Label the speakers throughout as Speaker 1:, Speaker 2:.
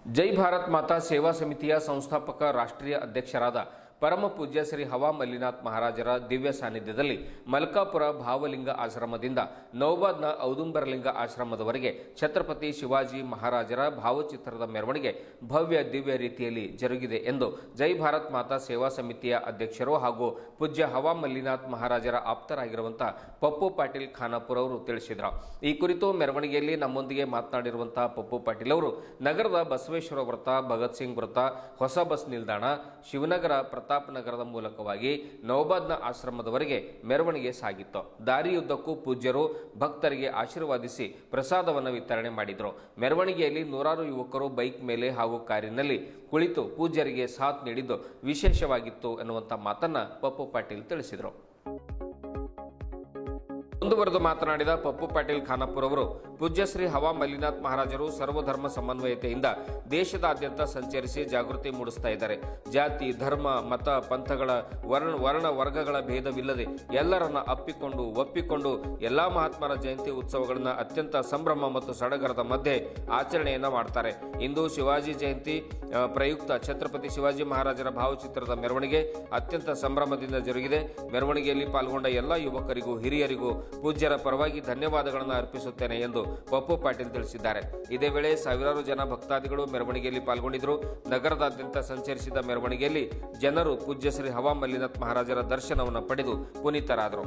Speaker 1: ಜೈ ಭಾರತ್ ಮಾತಾ ಸೇವಾ ಸಮಿತಿಯ ಸಂಸ್ಥಾಪಕ ರಾಷ್ಟ್ರೀಯ ಅಧ್ಯಕ್ಷರಾದ ಪರಮ ಪೂಜ್ಯ ಶ್ರೀ ಹವಾ ಮಲ್ಲಿನಾಥ್ ಮಹಾರಾಜರ ದಿವ್ಯ ಸಾನ್ನಿಧ್ಯದಲ್ಲಿ ಮಲ್ಕಾಪುರ ಭಾವಲಿಂಗ ಆಶ್ರಮದಿಂದ ನೌಬಾದ್ನ ಔದುಂಬರಲಿಂಗ ಆಶ್ರಮದವರೆಗೆ ಛತ್ರಪತಿ ಶಿವಾಜಿ ಮಹಾರಾಜರ ಭಾವಚಿತ್ರದ ಮೆರವಣಿಗೆ ಭವ್ಯ ದಿವ್ಯ ರೀತಿಯಲ್ಲಿ ಜರುಗಿದೆ ಎಂದು ಜೈ ಭಾರತ್ ಮಾತಾ ಸೇವಾ ಸಮಿತಿಯ ಅಧ್ಯಕ್ಷರು ಹಾಗೂ ಪೂಜ್ಯ ಹವಾ ಮಲ್ಲಿನಾಥ್ ಮಹಾರಾಜರ ಆಪ್ತರಾಗಿರುವಂತಹ ಪಪ್ಪು ಪಾಟೀಲ್ ಖಾನಾಪುರ ಅವರು ತಿಳಿಸಿದರು. ಈ ಕುರಿತು ಮೆರವಣಿಗೆಯಲ್ಲಿ ನಮ್ಮೊಂದಿಗೆ ಮಾತನಾಡಿರುವಂತಹ ಪಪ್ಪು ಪಾಟೀಲ್ ಅವರು ನಗರದ ಬಸವೇಶ್ವರ ವೃತ್ತ, ಭಗತ್ ಸಿಂಗ್ ವೃತ್ತ, ಹೊಸ ಬಸ್ ನಿಲ್ದಾಣ, ಶಿವನಗರ, ಪ್ರತಾಪನಗರದ ಮೂಲಕವಾಗಿ ನೌಬಾದ್ನ ಆಶ್ರಮದವರೆಗೆ ಮೆರವಣಿಗೆ ಸಾಗಿತ್ತು. ದಾರಿಯುದ್ದಕ್ಕೂ ಪೂಜ್ಯರು ಭಕ್ತರಿಗೆ ಆಶೀರ್ವಾದಿಸಿ ಪ್ರಸಾದವನ್ನು ವಿತರಣೆ ಮಾಡಿದರು. ಮೆರವಣಿಗೆಯಲ್ಲಿ ನೂರಾರು ಯುವಕರು ಬೈಕ್ ಮೇಲೆ ಹಾಗೂ ಕಾರಿನಲ್ಲಿ ಕುಳಿತು ಪೂಜ್ಯರಿಗೆ ಸಾಥ್ ನೀಡಿದ್ದು ವಿಶೇಷವಾಗಿತ್ತು ಎನ್ನುವಂತ ಮಾತನ್ನ ಪಪ್ಪು ಪಾಟೀಲ್ ತಿಳಿಸಿದರು. ಮುಂದುವರೆದು ಮಾತನಾಡಿದ ಪಪ್ಪು ಪಾಟೀಲ್ ಖಾನಾಪುರ ಅವರು ಪೂಜ್ಯ ಶ್ರೀ ಹವಾ ಮಲ್ಲಿನಾಥ್ ಮಹಾರಾಜರು ಸರ್ವಧರ್ಮ ಸಮನ್ವಯತೆಯಿಂದ ದೇಶದಾದ್ಯಂತ ಸಂಚರಿಸಿ ಜಾಗೃತಿ ಮೂಡಿಸ್ತಾ ಇದ್ದಾರೆ. ಜಾತಿ, ಧರ್ಮ, ಮತ, ಪಂಥಗಳ, ವರ್ಣ ವರ್ಗಗಳ ಭೇದವಿಲ್ಲದೆ ಎಲ್ಲರನ್ನ ಅಪ್ಪಿಕೊಂಡು ಒಪ್ಪಿಕೊಂಡು ಎಲ್ಲಾ ಮಹಾತ್ಮರ ಜಯಂತಿ ಉತ್ಸವಗಳನ್ನ ಅತ್ಯಂತ ಸಂಭ್ರಮ ಮತ್ತು ಸಡಗರದ ಮಧ್ಯೆ ಆಚರಣೆಯನ್ನ ಮಾಡ್ತಾರೆ. ಇಂದು ಶಿವಾಜಿ ಜಯಂತಿ ಪ್ರಯುಕ್ತ ಛತ್ರಪತಿ ಶಿವಾಜಿ ಮಹಾರಾಜರ ಭಾವಚಿತ್ರದ ಮೆರವಣಿಗೆ ಅತ್ಯಂತ ಸಂಭ್ರಮದಿಂದ ಜರುಗಿದೆ. ಮೆರವಣಿಗೆಯಲ್ಲಿ ಪಾಲ್ಗೊಂಡ ಎಲ್ಲ ಯುವಕರಿಗೂ ಹಿರಿಯರಿಗೂ ಪೂಜ್ಯರ ಪರವಾಗಿ ಧನ್ಯವಾದಗಳನ್ನು ಅರ್ಪಿಸುತ್ತೇನೆ ಎಂದು ಪಪ್ಪು ಪಾಟೀಲ್ ತಿಳಿಸಿದ್ದಾರೆ. ಇದೇ ವೇಳೆ ಸಾವಿರಾರು ಜನ ಭಕ್ತಾದಿಗಳು ಮೆರವಣಿಗೆಯಲ್ಲಿ ಪಾಲ್ಗೊಂಡಿದ್ದರು. ನಗರದಾದ್ಯಂತ ಸಂಚರಿಸಿದ ಮೆರವಣಿಗೆಯಲ್ಲಿ ಜನರು ಪೂಜ್ಯ ಶ್ರೀ ಹವಾ ಮಲ್ಲಿನಾಥ್ ಮಹಾರಾಜರ ದರ್ಶನವನ್ನು ಪಡೆದು ಪುನೀತರಾದರು.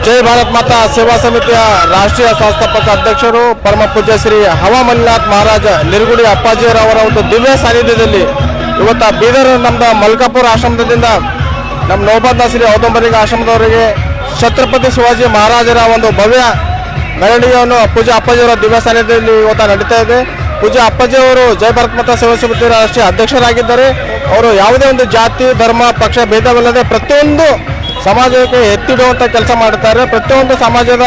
Speaker 2: ಜೈ ಭಾರತ್ ಮಾತಾ ಸೇವಾ ಸಮಿತಿಯ ರಾಷ್ಟ್ರೀಯ ಸಂಸ್ಥಾಪಕ ಅಧ್ಯಕ್ಷರು ಪರಮ ಪೂಜ್ಯ ಶ್ರೀ ಹವಾ ಮಲ್ಲಿನಾಥ್ ಮಹಾರಾಜ ನಿರ್ಗುಡಿ ಅಪ್ಪಾಜಿಯವರ ಒಂದು ದಿವ್ಯ ಸಾನ್ನಿಧ್ಯದಲ್ಲಿ ಇವತ್ತು ಬೀದರ್ ನಮ್ದು ಮಲ್ಕಾಪುರ ಆಶ್ರಮದಿಂದ ನಮ್ಮ ನೌಬಾದ್ನ ಶ್ರೀ ಔದುಂಬರಲಿಂಗ ಆಶ್ರಮದವರೆಗೆ ಛತ್ರಪತಿ ಶಿವಾಜಿ ಮಹಾರಾಜರ ಒಂದು ಭವ್ಯ ಮೆರವಣಿಗೆಯನ್ನು ಪೂಜ್ಯ ಅಪ್ಪಾಜಿಯವರ ದಿವ್ಯ ಸಾನ್ನಿಧ್ಯದಲ್ಲಿ ಇವತ್ತು ನಡೀತಾ ಇದೆ. ಪೂಜ್ಯ ಅಪ್ಪಾಜಿಯವರು ಜೈ ಭಾರತ್ ಮಾತಾ ಸೇವಾ ಸಮಿತಿಯ ರಾಷ್ಟ್ರೀಯ ಅಧ್ಯಕ್ಷರಾಗಿದ್ದಾರೆ. ಅವರು ಯಾವುದೇ ಒಂದು ಜಾತಿ, ಧರ್ಮ, ಪಕ್ಷ ಭೇದವಿಲ್ಲದೆ ಪ್ರತಿಯೊಂದು ಸಮಾಜಕ್ಕೆ ಎತ್ತಿಡುವಂಥ ಕೆಲಸ ಮಾಡ್ತಾರೆ. ಪ್ರತಿಯೊಂದು ಸಮಾಜದ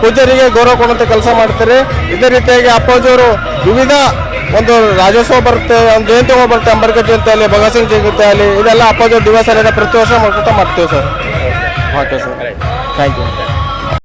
Speaker 2: ಪೂಜ್ಯರಿಗೆ ಗೌರವ ಕೊಡುವಂಥ ಕೆಲಸ ಮಾಡ್ತಾರೆ. ಇದೇ ರೀತಿಯಾಗಿ ಅಪ್ಪಾಜಿಯವರು ವಿವಿಧ ಒಂದು ರಾಜ್ಯೋತ್ಸವ ಬರುತ್ತೆ, ಒಂದು ಜಯಂತಿ ಬರುತ್ತೆ, ಅಂಬೇಡ್ಕರ್ ಜಯಂತಿ ಆಗಲಿ, ಭಗತ್ ಸಿಂಗ್ ಜಯಂತಿ ಆಗಲಿ, ಇದೆಲ್ಲ ಅಪ್ಪಾಜಿಯವ್ರ ದಿವಸ ಪ್ರತಿ ವರ್ಷ ಮಾಡ್ಕೊತಾ ಮಾಡ್ತೀವಿ sir. Okay sir, thank you.